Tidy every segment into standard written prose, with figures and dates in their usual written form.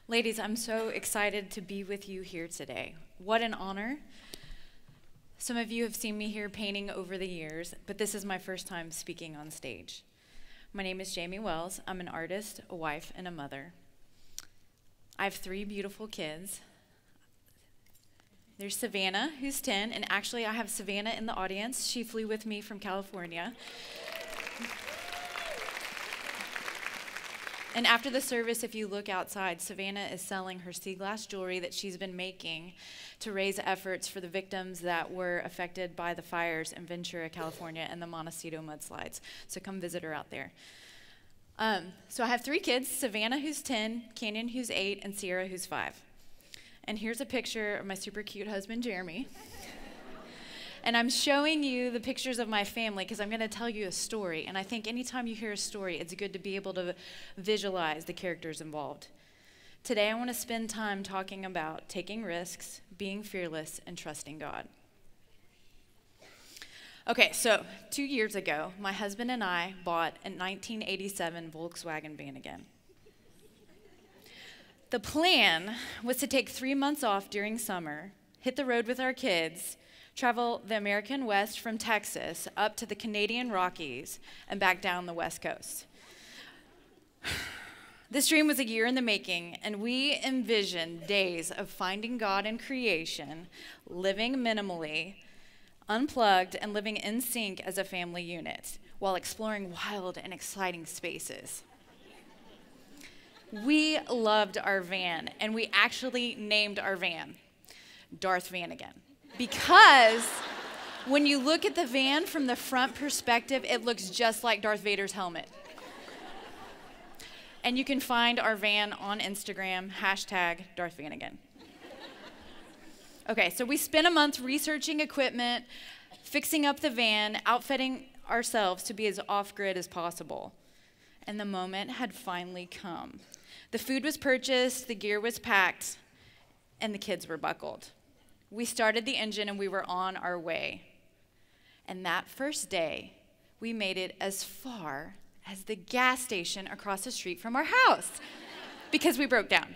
Ladies, I'm so excited to be with you here today. What an honor. Some of you have seen me here painting over the years, but this is my first time speaking on stage. My name is Jamie Wells. I'm an artist, a wife, and a mother. I have 3 beautiful kids. There's Savannah, who's 10, and actually I have Savannah in the audience. She flew with me from California. And after the service, if you look outside, Savannah is selling her sea glass jewelry that she's been making to raise efforts for the victims that were affected by the fires in Ventura, California, and the Montecito mudslides. So come visit her out there. So I have 3 kids, Savannah, who's 10, Canyon, who's 8, and Sierra, who's 5. And here's a picture of my super cute husband, Jeremy. And I'm showing you the pictures of my family because I'm going to tell you a story. And I think anytime you hear a story, it's good to be able to visualize the characters involved. Today, I want to spend time talking about taking risks, being fearless, and trusting God. Okay, so 2 years ago, my husband and I bought a 1987 Volkswagen van again. The plan was to take 3 months off during summer, hit the road with our kids, travel the American West from Texas up to the Canadian Rockies and back down the West Coast. This dream was a year in the making, and we envisioned days of finding God in creation, living minimally, unplugged, and living in sync as a family unit while exploring wild and exciting spaces. We loved our van, and we actually named our van Darth Vanagon. Because when you look at the van from the front perspective, it looks just like Darth Vader's helmet. And you can find our van on Instagram, #DarthVanagon. Okay, so we spent a month researching equipment, fixing up the van, outfitting ourselves to be as off-grid as possible. And the moment had finally come. The food was purchased, the gear was packed, and the kids were buckled. We started the engine and we were on our way. And that first day, we made it as far as the gas station across the street from our house because we broke down.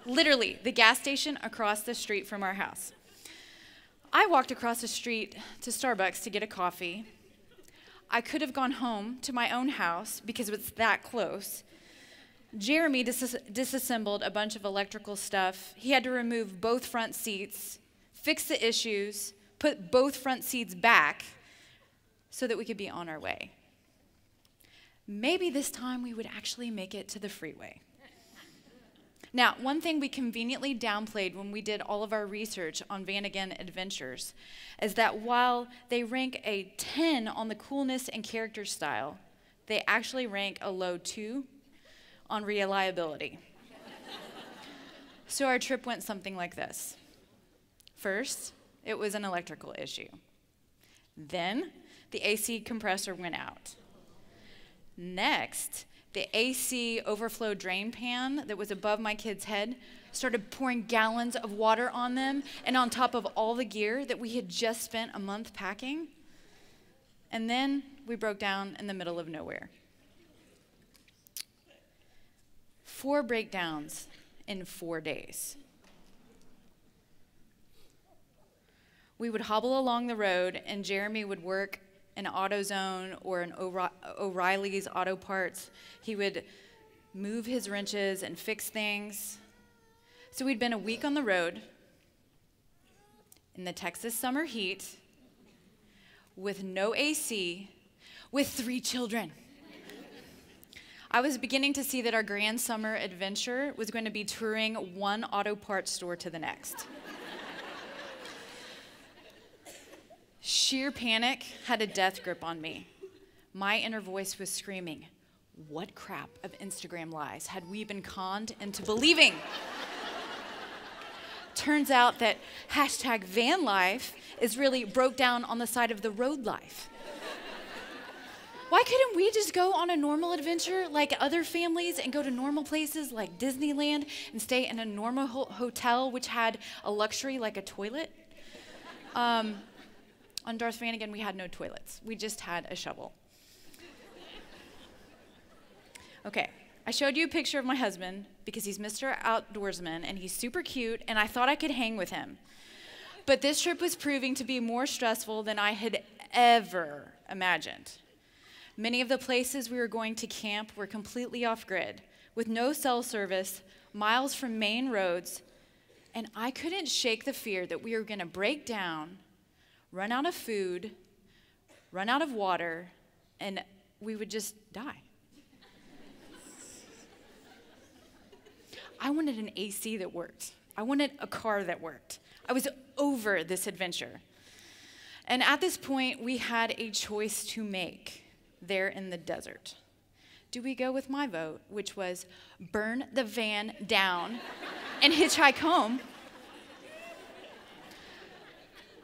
Literally, the gas station across the street from our house. I walked across the street to Starbucks to get a coffee. I could have gone home to my own house because it's that close. Jeremy disassembled a bunch of electrical stuff. He had to remove both front seats, fix the issues, put both front seats back so that we could be on our way. Maybe this time we would actually make it to the freeway. Now, one thing we conveniently downplayed when we did all of our research on Vanagon adventures is that while they rank a 10 on the coolness and character style, they actually rank a low 2 on reliability. So our trip went something like this. First, it was an electrical issue. Then, the AC compressor went out. Next, the AC overflow drain pan that was above my kid's head started pouring gallons of water on them and on top of all the gear that we had just spent a month packing. And then we broke down in the middle of nowhere. 4 breakdowns in 4 days. We would hobble along the road, and Jeremy would work in AutoZone or in O'Reilly's Auto Parts. He would move his wrenches and fix things. So we'd been a week on the road in the Texas summer heat with no AC with 3 children. I was beginning to see that our grand summer adventure was going to be touring one auto parts store to the next. Sheer panic had a death grip on me. My inner voice was screaming, what crap of Instagram lies had we been conned into believing? Turns out that #van life is really broke down on the side of the road life. Why couldn't we just go on a normal adventure like other families and go to normal places like Disneyland and stay in a normal hotel which had a luxury like a toilet? On Darth Vanagon, we had no toilets. We just had a shovel. Okay, I showed you a picture of my husband because he's Mr. Outdoorsman and he's super cute and I thought I could hang with him. But this trip was proving to be more stressful than I had ever imagined. Many of the places we were going to camp were completely off-grid, with no cell service, miles from main roads, and I couldn't shake the fear that we were going to break down, run out of food, run out of water, and we would just die. I wanted an AC that worked. I wanted a car that worked. I was over this adventure. And at this point, we had a choice to make there in the desert. Do we go with my vote, which was burn the van down and hitchhike home?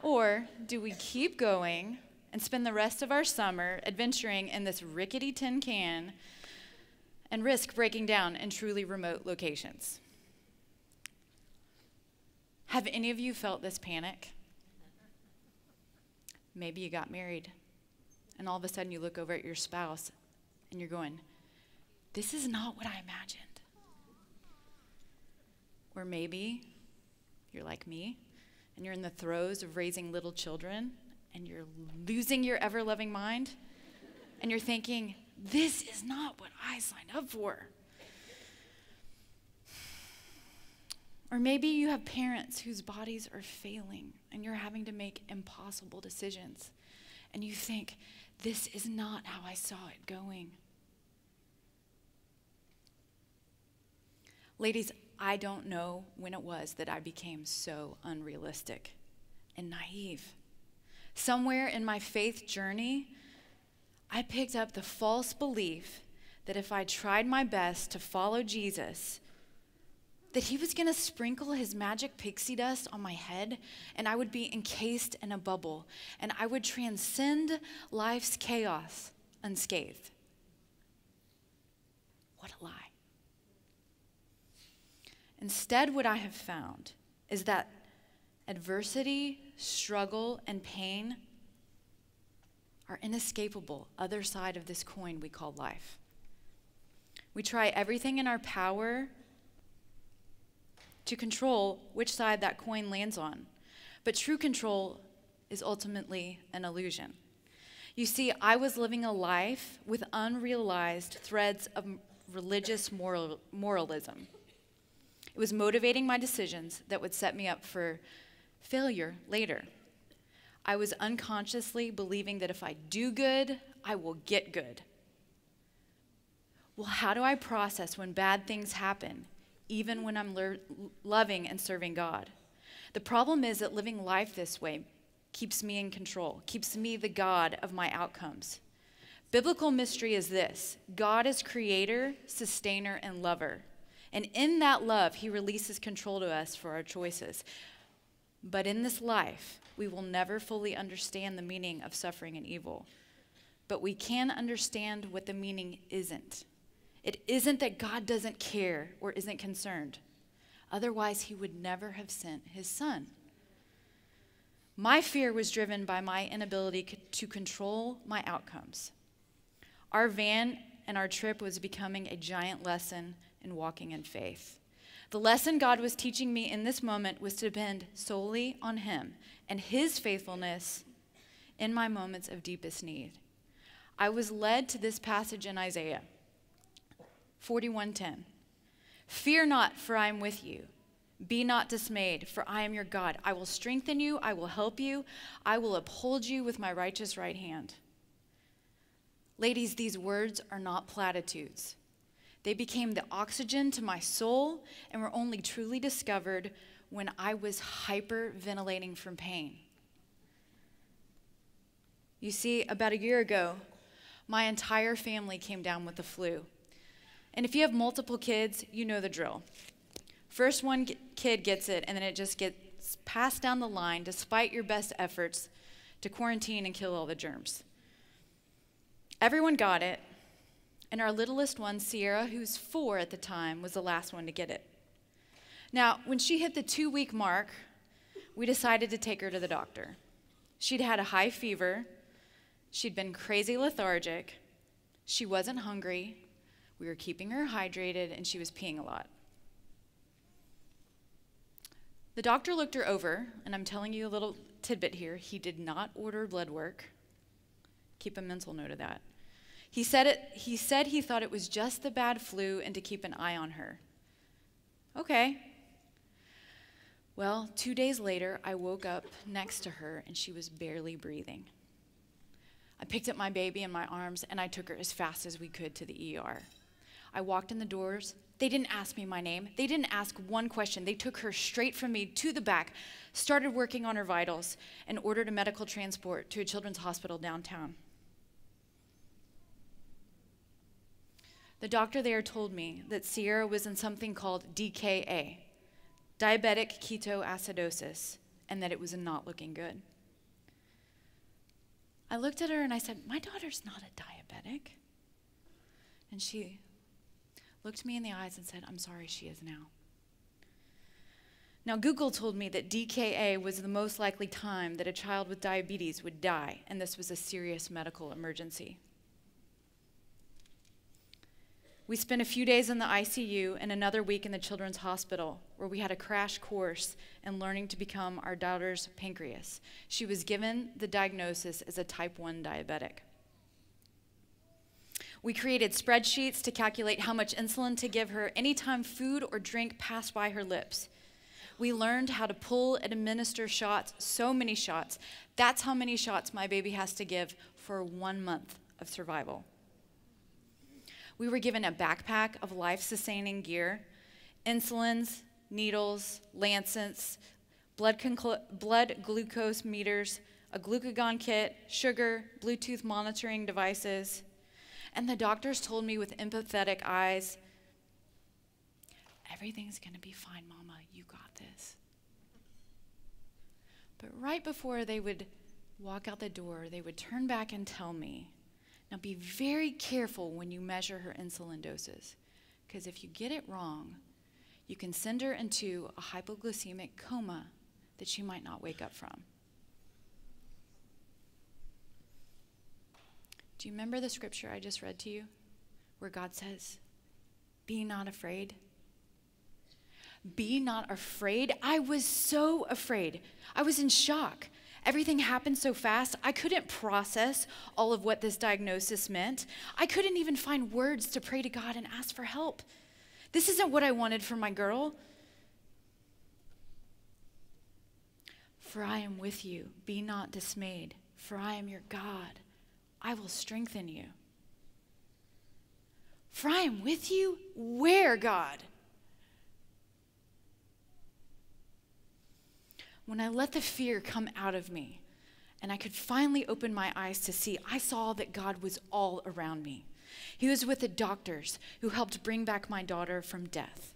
Or do we keep going and spend the rest of our summer adventuring in this rickety tin can and risk breaking down in truly remote locations? Have any of you felt this panic? Maybe you got married, and all of a sudden you look over at your spouse, and you're going, this is not what I imagined. Or maybe you're like me, and you're in the throes of raising little children, and you're losing your ever-loving mind, and you're thinking, this is not what I signed up for. Or maybe you have parents whose bodies are failing and you're having to make impossible decisions. And you think, this is not how I saw it going. Ladies, I don't know when it was that I became so unrealistic and naive. Somewhere in my faith journey, I picked up the false belief that if I tried my best to follow Jesus, that he was going to sprinkle his magic pixie dust on my head and I would be encased in a bubble and I would transcend life's chaos unscathed. What a lie. Instead, what I have found is that adversity, struggle, and pain are inescapable other side of this coin we call life. We try everything in our power to control which side that coin lands on. But true control is ultimately an illusion. You see, I was living a life with unrealized threads of religious moralism. It was motivating my decisions that would set me up for failure later. I was unconsciously believing that if I do good, I will get good. Well, how do I process when bad things happen, even when I'm loving and serving God? The problem is that living life this way keeps me in control, keeps me the God of my outcomes. Biblical mystery is this: God is creator, sustainer, and lover. And in that love, he releases control to us for our choices. But in this life, we will never fully understand the meaning of suffering and evil. But we can understand what the meaning isn't. It isn't that God doesn't care or isn't concerned. Otherwise, he would never have sent his son. My fear was driven by my inability to control my outcomes. Our van and our trip was becoming a giant lesson in walking in faith. The lesson God was teaching me in this moment was to depend solely on him and his faithfulness in my moments of deepest need. I was led to this passage in Isaiah 41:10. Fear not, for I am with you. Be not dismayed, for I am your God. I will strengthen you. I will help you. I will uphold you with my righteous right hand. Ladies, these words are not platitudes. They became the oxygen to my soul and were only truly discovered when I was hyperventilating from pain. You see, about a year ago, my entire family came down with the flu. And if you have multiple kids, you know the drill. First one kid gets it, and then it just gets passed down the line despite your best efforts to quarantine and kill all the germs. Everyone got it, and our littlest one, Sierra, who's 4 at the time, was the last one to get it. Now, when she hit the 2-week mark, we decided to take her to the doctor. She'd had a high fever. She'd been crazy lethargic. She wasn't hungry. We were keeping her hydrated, and she was peeing a lot. The doctor looked her over, and I'm telling you a little tidbit here. He did not order blood work. Keep a mental note of that. He said he thought it was just the bad flu and to keep an eye on her. Okay. Well, 2 days later, I woke up next to her, and she was barely breathing. I picked up my baby in my arms, and I took her as fast as we could to the ER. I walked in the doors. They didn't ask me my name. They didn't ask one question. They took her straight from me to the back, started working on her vitals, and ordered a medical transport to a children's hospital downtown. The doctor there told me that Sierra was in something called DKA, diabetic ketoacidosis, and that it was not looking good. I looked at her and I said, "My daughter's not a diabetic." And she looked me in the eyes and said, "I'm sorry, she is now." Now, Google told me that DKA was the most likely time that a child with diabetes would die, and this was a serious medical emergency. We spent a few days in the ICU and another week in the children's hospital, where we had a crash course in learning to become our daughter's pancreas. She was given the diagnosis as a type 1 diabetic. We created spreadsheets to calculate how much insulin to give her anytime food or drink passed by her lips. We learned how to pull and administer shots, so many shots. That's how many shots my baby has to give for 1 month of survival. We were given a backpack of life-sustaining gear, insulins, needles, lancets, blood glucose meters, a glucagon kit, sugar, Bluetooth monitoring devices. And the doctors told me with empathetic eyes, "Everything's going to be fine, Mama. You got this." But right before they would walk out the door, they would turn back and tell me, "Now be very careful when you measure her insulin doses, because if you get it wrong, you can send her into a hypoglycemic coma that she might not wake up from." Do you remember the scripture I just read to you, where God says, "Be not afraid"? Be not afraid. I was so afraid. I was in shock. Everything happened so fast, I couldn't process all of what this diagnosis meant. I couldn't even find words to pray to God and ask for help. This isn't what I wanted for my girl. "For I am with you. Be not dismayed, for I am your God. I will strengthen you." For I am with you? Where, God? When I let the fear come out of me and I could finally open my eyes to see, I saw that God was all around me. He was with the doctors who helped bring back my daughter from death.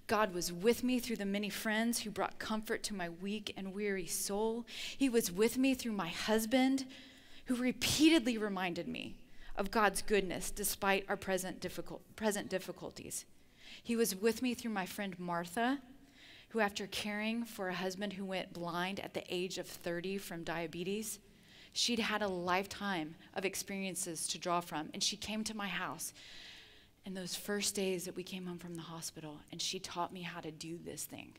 God was with me through the many friends who brought comfort to my weak and weary soul. He was with me through my husband, who repeatedly reminded me of God's goodness despite our present difficulties. He was with me through my friend Martha, who, after caring for a husband who went blind at the age of 30 from diabetes, she'd had a lifetime of experiences to draw from, and she came to my house in those first days that we came home from the hospital, and she taught me how to do this thing.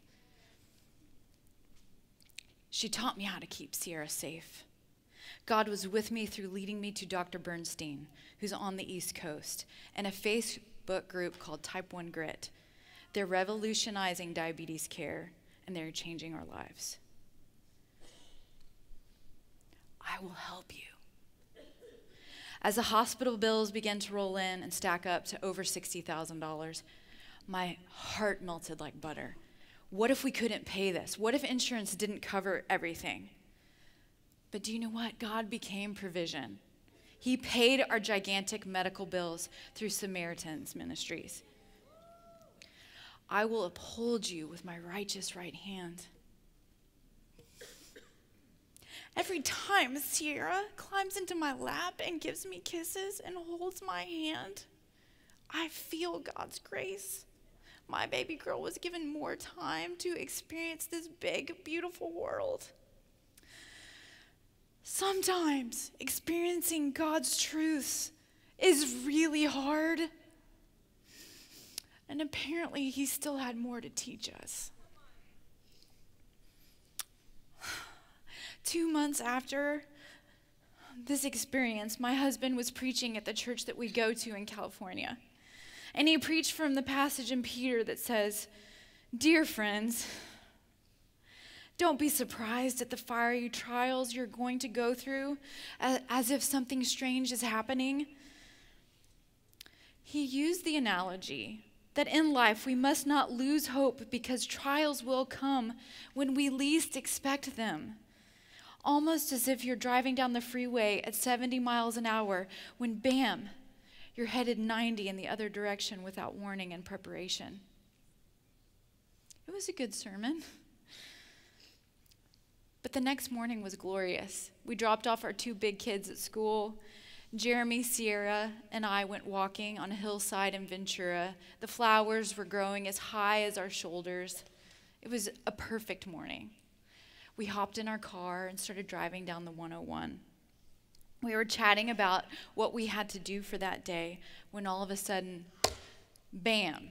She taught me how to keep Sierra safe. God was with me through leading me to Dr. Bernstein, who's on the East Coast, and a Facebook group called Type 1 Grit. They're revolutionizing diabetes care, and they're changing our lives. I will help you. As the hospital bills began to roll in and stack up to over $60,000, my heart melted like butter. What if we couldn't pay this? What if insurance didn't cover everything? But do you know what? God became provision. He paid our gigantic medical bills through Samaritan's ministries. I will uphold you with my righteous right hand. Every time Sierra climbs into my lap and gives me kisses and holds my hand, I feel God's grace. My baby girl was given more time to experience this big, beautiful world. Sometimes experiencing God's truths is really hard. And apparently he still had more to teach us. 2 months after this experience, my husband was preaching at the church that we go to in California. And he preached from the passage in Peter that says, "Dear friends, don't be surprised at the fiery trials you're going to go through as if something strange is happening." He used the analogy that in life we must not lose hope because trials will come when we least expect them. Almost as if you're driving down the freeway at 70 miles an hour when, bam, you're headed 90 in the other direction without warning and preparation. It was a good sermon. But the next morning was glorious. We dropped off our 2 big kids at school. Jeremy, Sierra, and I went walking on a hillside in Ventura. The flowers were growing as high as our shoulders. It was a perfect morning. We hopped in our car and started driving down the 101. We were chatting about what we had to do for that day when all of a sudden, bam,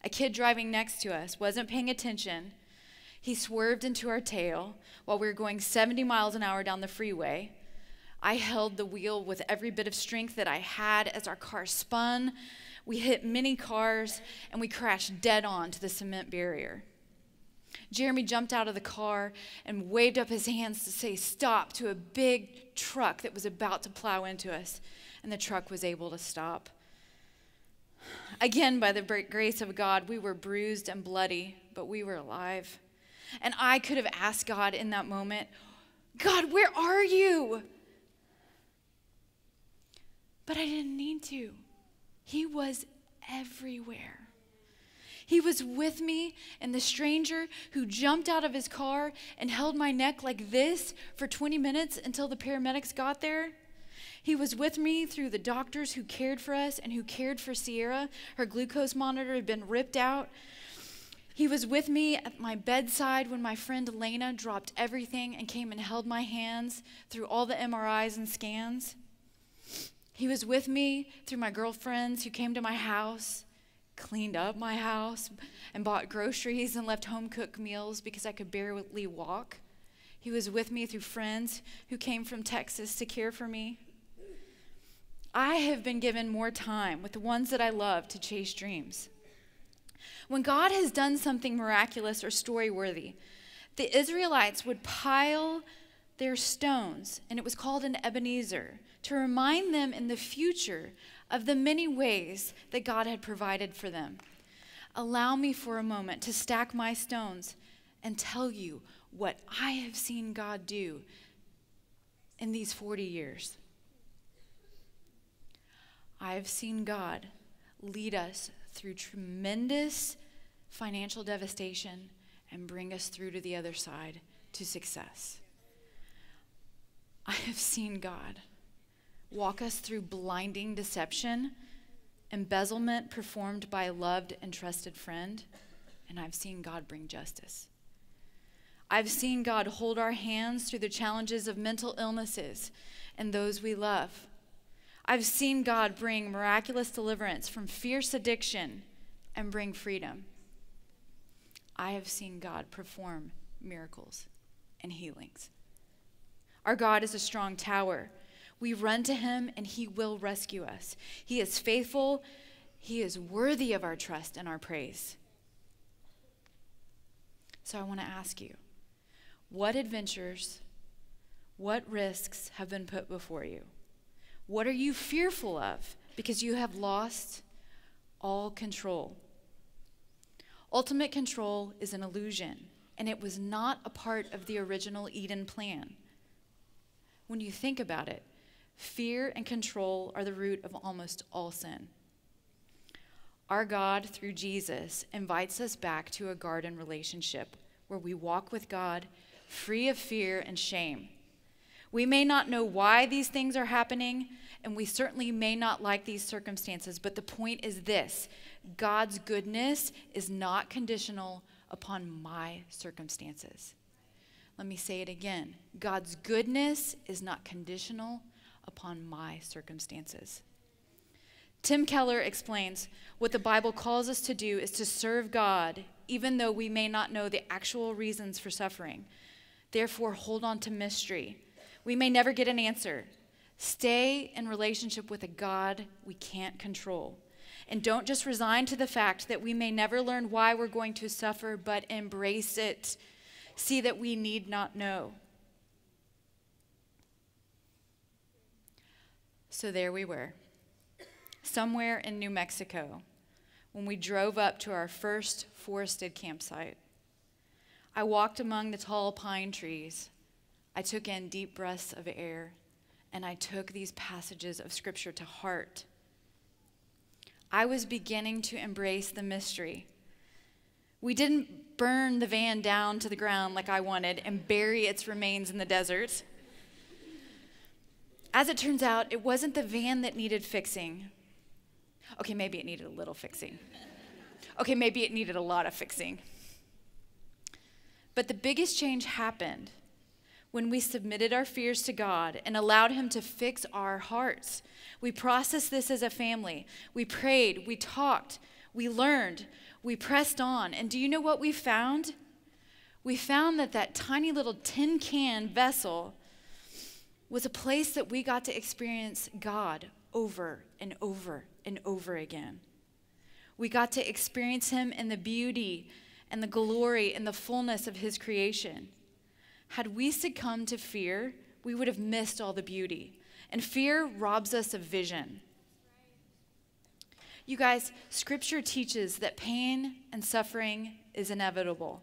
a kid driving next to us wasn't paying attention. He swerved into our tail while we were going 70 miles an hour down the freeway. I held the wheel with every bit of strength that I had as our car spun. We hit many cars and we crashed dead on to the cement barrier. Jeremy jumped out of the car and waved up his hands to say stop to a big truck that was about to plow into us, and the truck was able to stop. Again, by the grace of God, we were bruised and bloody, but we were alive. And I could have asked God in that moment, "God, where are you?" But I didn't need to. He was everywhere. He was with me, and the stranger who jumped out of his car and held my neck like this for 20 minutes until the paramedics got there. He was with me through the doctors who cared for us and who cared for Sierra. Her glucose monitor had been ripped out. He was with me at my bedside when my friend Elena dropped everything and came and held my hands through all the MRIs and scans. He was with me through my girlfriends who came to my house, cleaned up my house, and bought groceries and left home-cooked meals because I could barely walk. He was with me through friends who came from Texas to care for me. I have been given more time with the ones that I love to chase dreams. When God has done something miraculous or story-worthy, the Israelites would pile their stones, and it was called an Ebenezer, to remind them in the future of the many ways that God had provided for them. Allow me for a moment to stack my stones and tell you what I have seen God do in these 40 years. I have seen God lead us through tremendous financial devastation and bring us through to the other side to success. I have seen God walk us through blinding deception, embezzlement performed by a loved and trusted friend, and I've seen God bring justice. I've seen God hold our hands through the challenges of mental illnesses and those we love. I've seen God bring miraculous deliverance from fierce addiction and bring freedom. I have seen God perform miracles and healings. Our God is a strong tower. We run to him and he will rescue us. He is faithful. He is worthy of our trust and our praise. So I want to ask you, what adventures, what risks have been put before you? What are you fearful of because you have lost all control? Ultimate control is an illusion, and it was not a part of the original Eden plan. When you think about it, fear and control are the root of almost all sin. Our God, through Jesus, invites us back to a garden relationship where we walk with God free of fear and shame. We may not know why these things are happening, and we certainly may not like these circumstances, but the point is this: God's goodness is not conditional upon my circumstances. Let me say it again. God's goodness is not conditional upon my circumstances. Tim Keller explains, what the Bible calls us to do is to serve God, even though we may not know the actual reasons for suffering. Therefore, hold on to mystery. We may never get an answer. Stay in relationship with a God we can't control. And don't just resign to the fact that we may never learn why we're going to suffer, but embrace it. See that we need not know. So there we were, somewhere in New Mexico, when we drove up to our first forested campsite. I walked among the tall pine trees. I took in deep breaths of air, and I took these passages of Scripture to heart. I was beginning to embrace the mystery. We didn't burn the van down to the ground like I wanted and bury its remains in the desert. As it turns out, it wasn't the van that needed fixing. Okay, maybe it needed a little fixing. Okay, maybe it needed a lot of fixing. But the biggest change happened when we submitted our fears to God and allowed Him to fix our hearts. We processed this as a family. We prayed, we talked, we learned, we pressed on. And do you know what we found? We found that tiny little tin can vessel was a place that we got to experience God over and over and over again. We got to experience Him in the beauty and the glory and the fullness of His creation. Had we succumbed to fear, we would have missed all the beauty. And fear robs us of vision. You guys, Scripture teaches that pain and suffering is inevitable.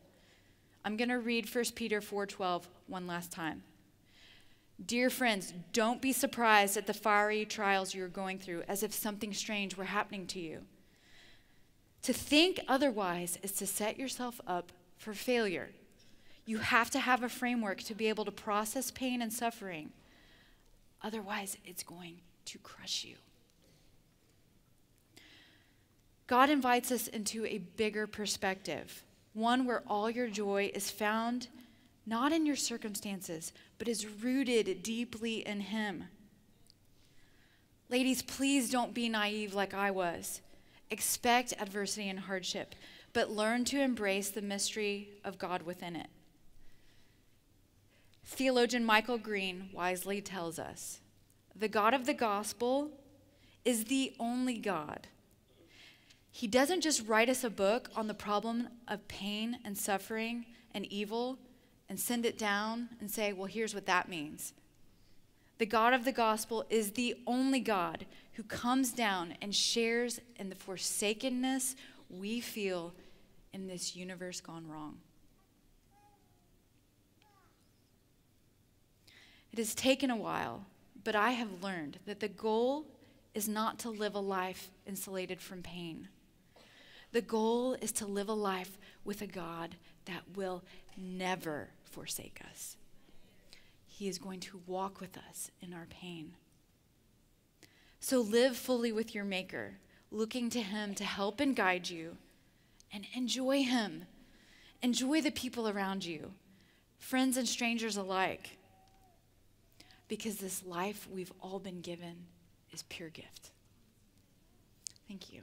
I'm going to read 1 Peter 4:12 one last time. Dear friends, don't be surprised at the fiery trials you're going through, as if something strange were happening to you. To think otherwise is to set yourself up for failure. You have to have a framework to be able to process pain and suffering. Otherwise, it's going to crush you. God invites us into a bigger perspective, one where all your joy is found not in your circumstances, but is rooted deeply in Him. Ladies, please don't be naive like I was. Expect adversity and hardship, but learn to embrace the mystery of God within it. Theologian Michael Green wisely tells us, the God of the gospel is the only God. He doesn't just write us a book on the problem of pain and suffering and evil and send it down and say, well, here's what that means. The God of the gospel is the only God who comes down and shares in the forsakenness we feel in this universe gone wrong. It has taken a while, but I have learned that the goal is not to live a life insulated from pain. The goal is to live a life with a God that will never forsake us. He is going to walk with us in our pain. So live fully with your Maker, looking to Him to help and guide you, and enjoy Him. Enjoy the people around you, friends and strangers alike, because this life we've all been given is pure gift. Thank you.